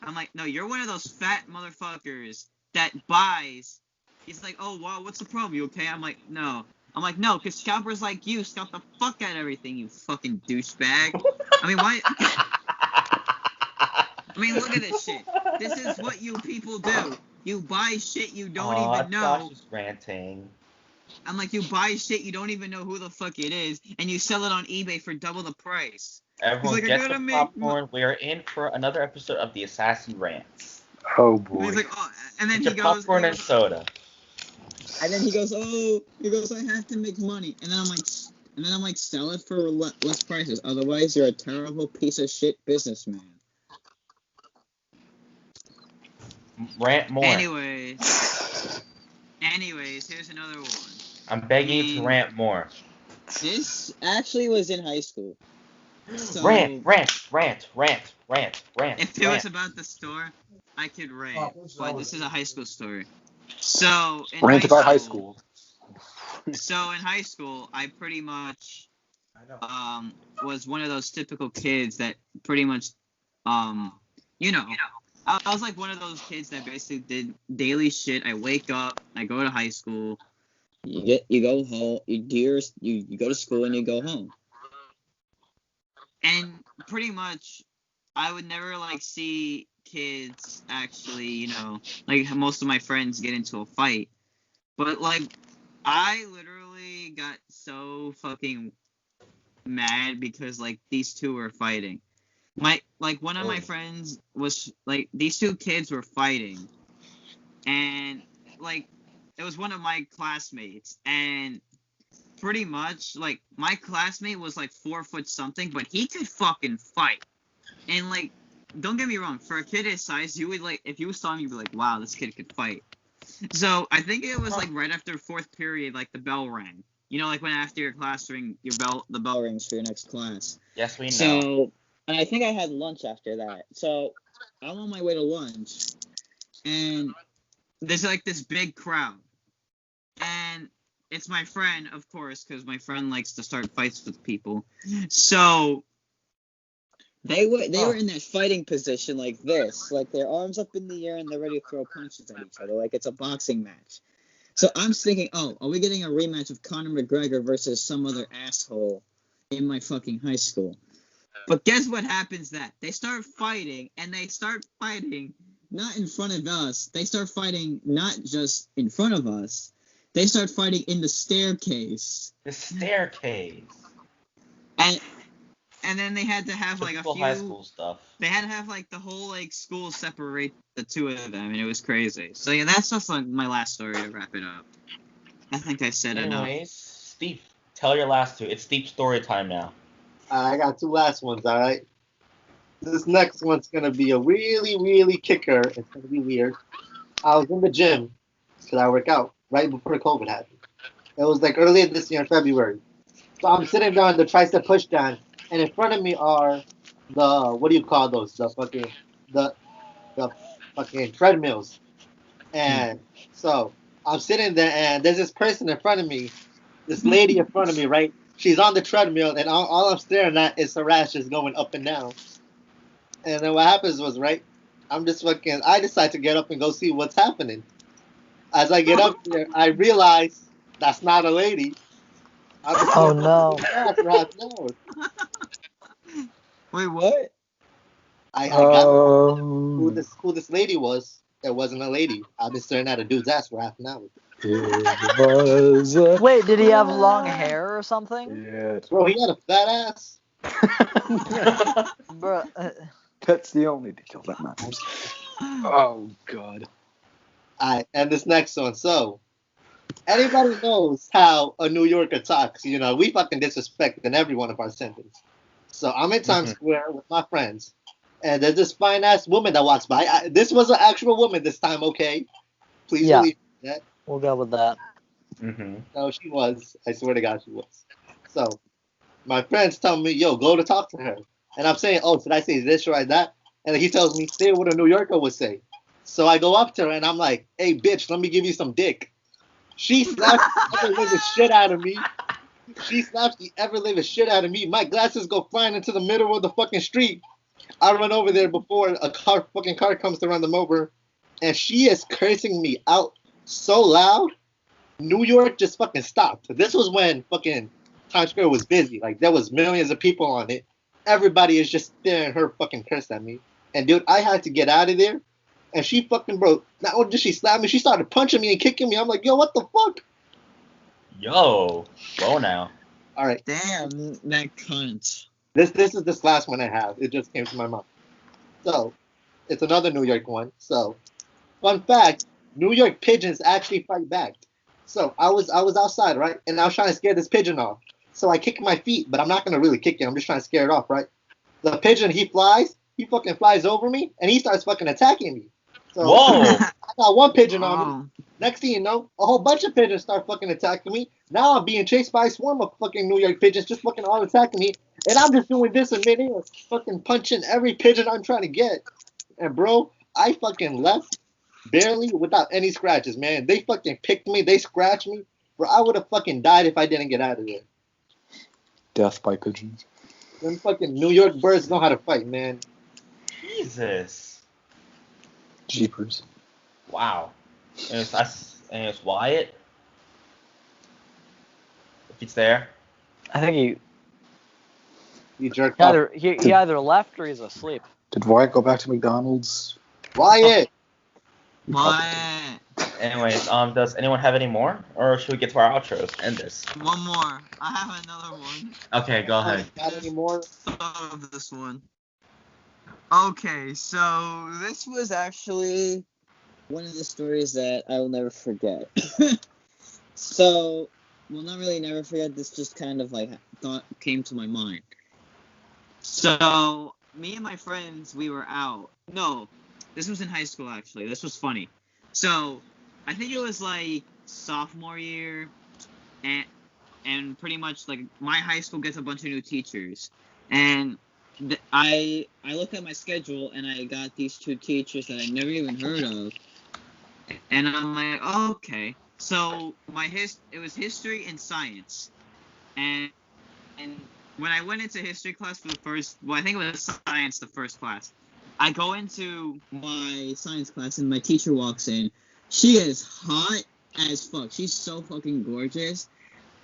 I'm like, no, you're one of those fat motherfuckers that buys. He's like, oh, wow, what's the problem? You okay? I'm like, no. I'm like, no, because scalpers like you scalp the fuck out of everything, you fucking douchebag. I mean, why? I mean, look at this shit. This is what you people do. You buy shit you don't even know. Josh is ranting. I'm like, you buy shit you don't even know who the fuck it is, and you sell it on eBay for double the price. Everyone like, I get gotta the make popcorn. We are in for another episode of the Assassin Rants. Oh And boy. he's like, oh, and then Get he your goes, popcorn and soda. and then he goes, I have to make money, and then I'm like, sell it for less prices, otherwise you're a terrible piece of shit businessman. Rant more. Anyways, here's another one. I'm begging you to rant more. This actually was in high school. So Rant. if it was about the store, I could rant. But this is a high school story. So in Rant about high school. So in high school, I pretty much was one of those typical kids that pretty much you know, I was like one of those kids that basically did daily shit. I wake up, I go to high school, you go home, you go to school and you go home. And pretty much I would never like see kids actually, you know, like most of my friends get into a fight. But like I literally got so fucking mad because like these two were fighting. One of my friends was like these two kids were fighting, and like it was one of my classmates, and pretty much like my classmate was like 4 foot something, but he could fucking fight. And like, don't get me wrong, for a kid his size, you would like if you saw him, you'd be like, wow, this kid could fight. So I think it was like right after fourth period, like the bell rang. You know, like when after your class ring, the bell rings for your next class. Yes, we know. So, and I think I had lunch after that. So I'm on my way to lunch, and there's like this big crowd, and it's my friend, of course, because my friend likes to start fights with people. So they were in that fighting position like this, like their arms up in the air and they're ready to throw punches at each other, like it's a boxing match. So I'm thinking, oh, are we getting a rematch of Conor McGregor versus some other asshole in my fucking high school? But guess what happens that? They start fighting, and they start fighting not in front of us. They start fighting not just in front of us. They start fighting in the staircase. The staircase. And then they had to have like a few high school stuff. They had to have like the whole like school separate the two of them, and it was crazy. So yeah, that's just like my last story to wrap it up. I think I said enough. Anyways, Steve, tell your last two. It's Steve's story time now. I got two last ones, all right? This next one's going to be a really, really kicker. It's going to be weird. I was in the gym because I work out right before COVID happened. It was like earlier this year in February. So I'm sitting down in the tricep pushdown, and in front of me are the, what do you call those? The fucking treadmills. And so I'm sitting there, and there's this person in front of me, this lady in front of me, right? She's on the treadmill, and all I'm staring at is her ass just going up and down. And then what happens was, right, I decide to get up and go see what's happening. As I get up there, I realize that's not a lady. Oh no. Wait, what? I got who this lady was. It wasn't a lady. I've been staring at a dude's ass for half an hour. Wait, did he have long hair or something? Yeah. Bro, he had a fat ass. Bro, That's the only detail that matters. Oh, God. And this next one. So, anybody knows how a New Yorker talks. You know, we fucking disrespect in every one of our sentences. So, I'm in Times Square with my friends. And there's this fine-ass woman that walks by. This was an actual woman this time, okay? Please believe that. We'll go with that. No, she was. I swear to God, she was. So, my friends tell me, yo, go to talk to her. And I'm saying, oh, should I say this or that? And he tells me, say what a New Yorker would say. So I go up to her and I'm like, hey, bitch, let me give you some dick. She slaps the ever-living shit out of me. My glasses go flying into the middle of the fucking street. I run over there before a fucking car comes to run them over. And she is cursing me out so loud. New York just fucking stopped. This was when fucking Times Square was busy. Like, there was millions of people on it. Everybody is just staring her fucking curse at me. And, dude, I had to get out of there. And she fucking, bro, not only did she slap me, she started punching me and kicking me. I'm like, yo, what the fuck? Yo. Whoa now. All right. Damn, that cunt. This is this last one I have. It just came to my mind. So, it's another New York one. So, fun fact, New York pigeons actually fight back. So, I was outside, right? And I was trying to scare this pigeon off. So, I kick my feet, but I'm not going to really kick it. I'm just trying to scare it off, right? The pigeon, he fucking flies over me, and he starts fucking attacking me. So, whoa! I got one pigeon on me. Oh. Next thing you know, a whole bunch of pigeons start fucking attacking me. Now I'm being chased by a swarm of fucking New York pigeons just fucking all attacking me. And I'm just doing this in midair, fucking punching every pigeon I'm trying to get. And bro, I fucking left barely without any scratches, man. They fucking picked me, they scratched me. Bro, I would have fucking died if I didn't get out of there. Death by pigeons. Them fucking New York birds know how to fight, man. Jesus. Jeepers. Wow. And it's Wyatt. If he's there. I think You jerked he off. he either left or he's asleep. Did Wyatt go back to McDonald's? Wyatt! Wyatt. Anyways, does anyone have any more? Or should we get to our outros? End this. One more. I have another one. Okay, go ahead. Got any more? Thought of this one. Okay, so this was actually one of the stories that I will never forget. So, well, not really never forget. This just kind of like came to my mind. So, me and my friends, we were out. No, this was in high school actually. This was funny. So, I think it was like sophomore year, and pretty much like my high school gets a bunch of new teachers, and I looked at my schedule and I got these two teachers that I never even heard of, and I'm like, oh, okay. So it was history and science, and when I went into history class for the first, well, I think it was science the first class. I go into my science class and my teacher walks in. She is hot as fuck. She's so fucking gorgeous.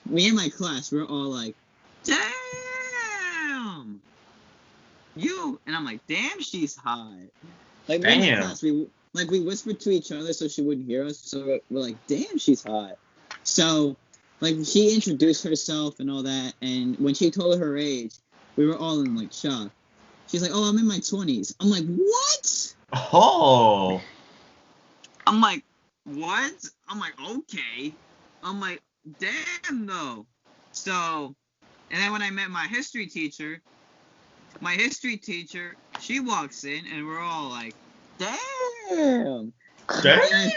Me and my class, we're all like, damn! You! And I'm like, damn, she's hot. Like, me and my class, we whispered to each other so she wouldn't hear us. So we're like, damn, she's hot. So, like, she introduced herself and all that. And when she told her age, we were all in, like, shock. She's like, oh, I'm in my 20s. I'm like, what? Oh. I'm like, what? I'm like, okay. I'm like, damn, though. So, and then when I met my history teacher, she walks in, and we're all like, damn. Damn.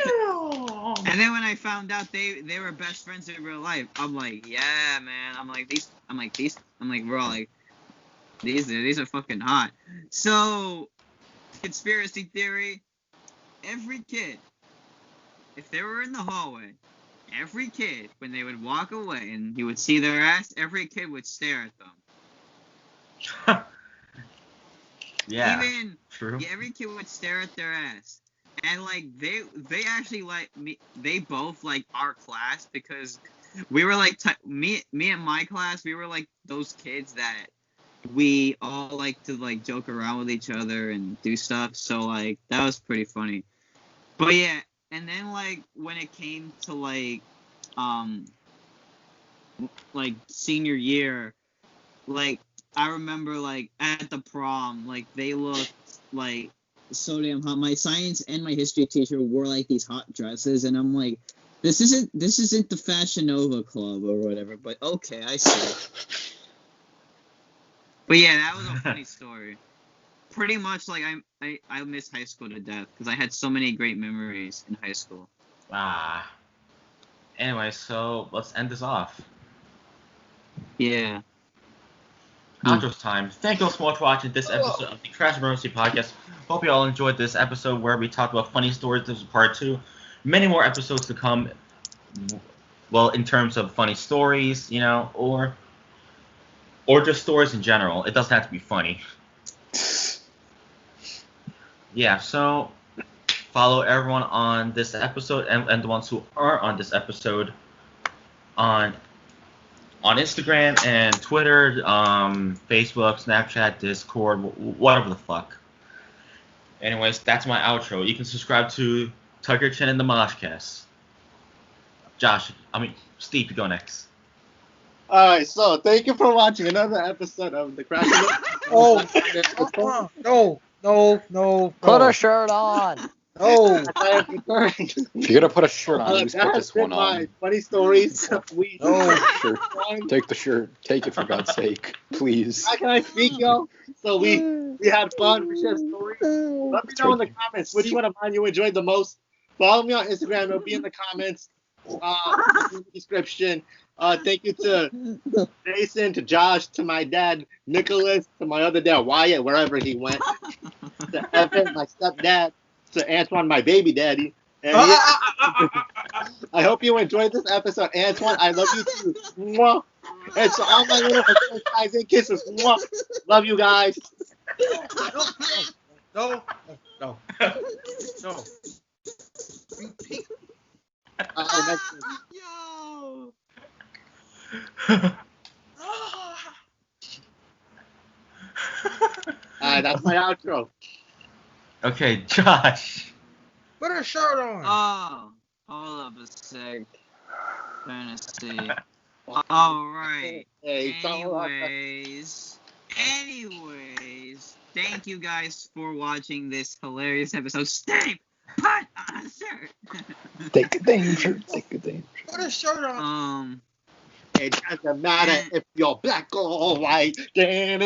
And then when I found out they were best friends in real life, I'm like, yeah, man. We're all like, these are fucking hot. So, conspiracy theory, every kid, if they were in the hallway, every kid, when they would walk away and you would see their ass, every kid would stare at them. Yeah. True. Yeah, every kid would stare at their ass. And like they actually like me, they both like our class because we were like me and my class, we were like those kids that we all like to like joke around with each other and do stuff. So like that was pretty funny. But yeah, and then like when it came to like senior year, like I remember like at the prom, like they looked like so damn hot. My science and my history teacher wore like these hot dresses, and I'm like, this isn't the Fashion Nova Club or whatever. But okay, I see. But yeah, that was a funny story. Pretty much like I miss high school to death because I had so many great memories in high school. Anyway, so let's end this off. Yeah. Outros time. Thank you all so much for watching this episode of the Crash Emergency Podcast. Hope you all enjoyed this episode where we talked about funny stories. This is part 2. Many more episodes to come. Well, in terms of funny stories, you know, or just stories in general. It doesn't have to be funny. Yeah, so follow everyone on this episode and the ones who are on this episode on Instagram and Twitter, Facebook, Snapchat, Discord, whatever the fuck. Anyways, that's my outro. You can subscribe to Tucker Chin and the Moshcast. Steve, you go next. Alright, so thank you for watching another episode of the Crash. No. Put a shirt on. No. If you're gonna put a shirt on, at least put this one on. Funny stories. Shirt. Take the shirt. Take it for God's sake, please. How can I speak, yo? So we had fun. We shared stories. Let me know in the comments which one of mine you enjoyed the most. Follow me on Instagram. It'll be in the comments, in the description. Thank you to Jason, to Josh, to my dad, Nicholas, to my other dad, Wyatt, wherever he went, to Evan, my stepdad, to Antwan, my baby daddy. And I hope you enjoyed this episode. Antwan, I love you too. Mwah. And to all my little guys and kisses. Mwah. Love you guys. No. Repeat. Yo. That's my outro. Okay, Josh. Put a shirt on. Oh, hold up a sec. Trying to see. All right. Hey, Anyways, thank you guys for watching this hilarious episode. Steve, put on a shirt. Take a danger. Take a danger. Put a shirt on. It doesn't matter if you're black or white. In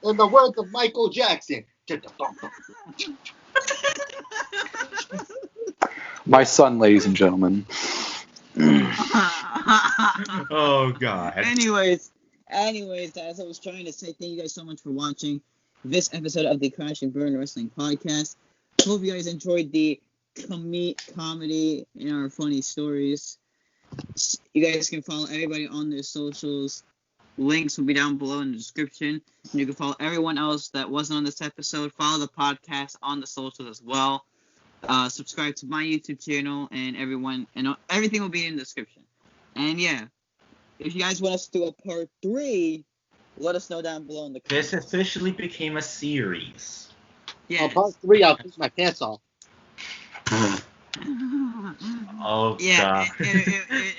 the words of Michael Jackson. My son, ladies and gentlemen. Oh God. Anyways, as I was trying to say, thank you guys so much for watching this episode of the Crash and Burn Wrestling Podcast. Hope you guys enjoyed the comedy and our funny stories. You guys can follow everybody on their socials. Links will be down below in the description. And you can follow everyone else that wasn't on this episode. Follow the podcast on the socials as well. Subscribe to my YouTube channel and everything will be in the description. And yeah, if you guys want us to do a part 3, let us know down below in the comments. This officially became a series. Yeah. Part 3, I'll take my pants off. Oh Yeah, God.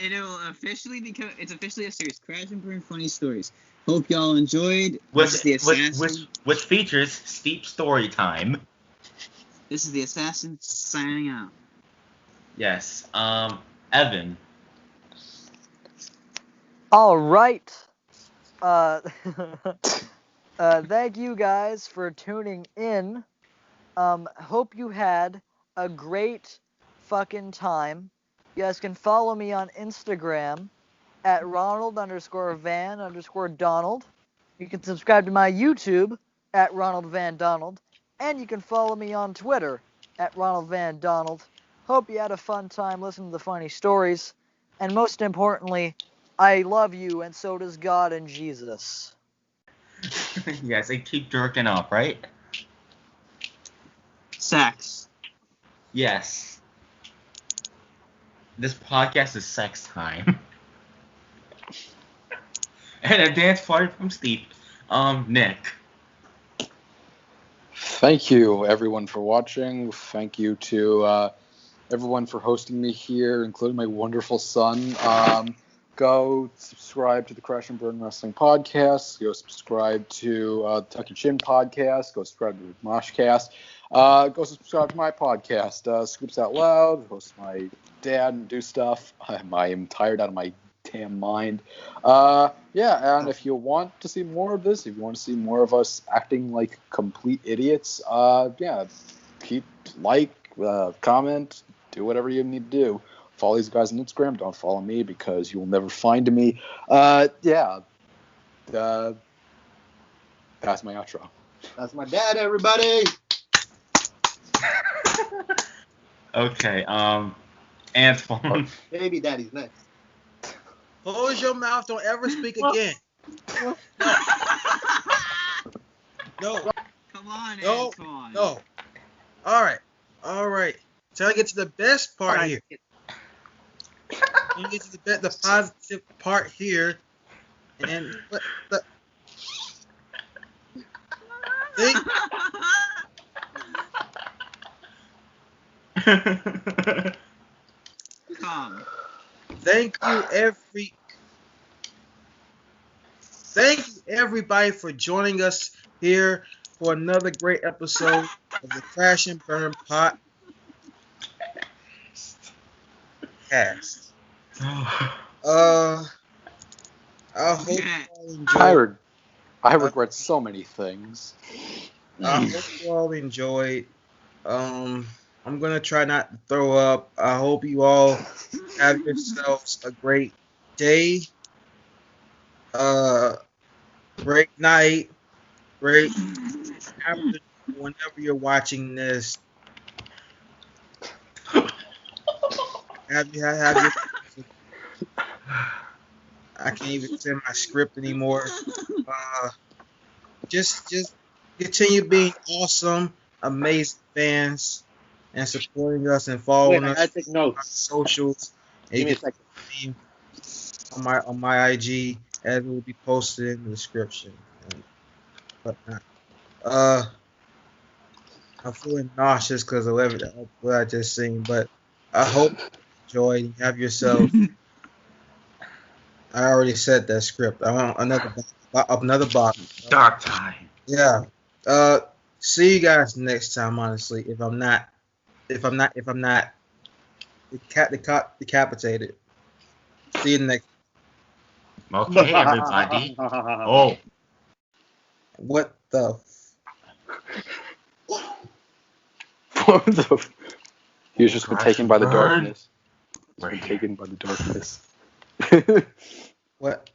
it'll officially become. It's officially a series. Crash and Burn Funny Stories. Hope y'all enjoyed. This is the Assassin. Which features steep story time. This is the Assassin signing out. Yes. Evan. All right. Thank you guys for tuning in. Hope you had a great fucking time. You guys can follow me on Instagram at Ronald_Van_Donald. You can subscribe to my YouTube at Ronald Van Donald. And you can follow me on Twitter at Ronald Van Donald. Hope you had a fun time listening to the funny stories. And most importantly, I love you, and so does God and Jesus. Yes, they keep jerking off, right? Sex. Yes. This podcast is sex time. And a dance party from Steve. Nick. Thank you, everyone, for watching. Thank you to everyone for hosting me here, including my wonderful son. Go subscribe to the Crash and Burn Wrestling Podcast. Go subscribe to Tuck Your Chin Podcast. Go subscribe to the Moshcast. Go subscribe to my podcast, Scoops Out Loud. Host my dad and do stuff. I am tired out of my damn mind. Yeah, and if you want to see more of this, if you want to see more of us acting like complete idiots, yeah, comment, do whatever you need to do. Follow these guys on Instagram. Don't follow me because you will never find me. Yeah. That's my outro. That's my dad, everybody. Okay, Antwan. Baby daddy's next. Close your mouth. Don't ever speak again. No. Come on, No. Antwan. No. All right. Till I get to the best part here. You get to the positive part here, and think. Come. Thank you everybody for joining us here for another great episode of the Crash and Burn Podcast. I hope you all enjoy. I regret so many things. I hope you all enjoyed. I'm gonna try not to throw up. I hope you all have yourselves a great day, great night, great afternoon, whenever you're watching this. Have you? I can't even send my script anymore. Just continue being awesome, amazing fans, and supporting us and Wait, following I us gotta take on our notes. socials. And Give you me a can second. see me on my IG, as it will be posted in the description and whatnot. I'm feeling nauseous because of what I just seen, but I hope you enjoy and have yourself. I already said that script. I want another box. Dark time. Yeah. See you guys next time. Honestly, if I'm not decapitated. See you next. Okay, everybody. Oh, What the? What the? He's just been Crash taken by the and burn. darkness. He's We're been here. taken by the darkness. What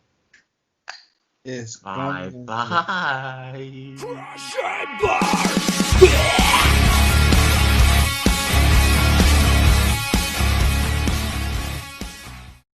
is Bye going on? bye. Crash and burn!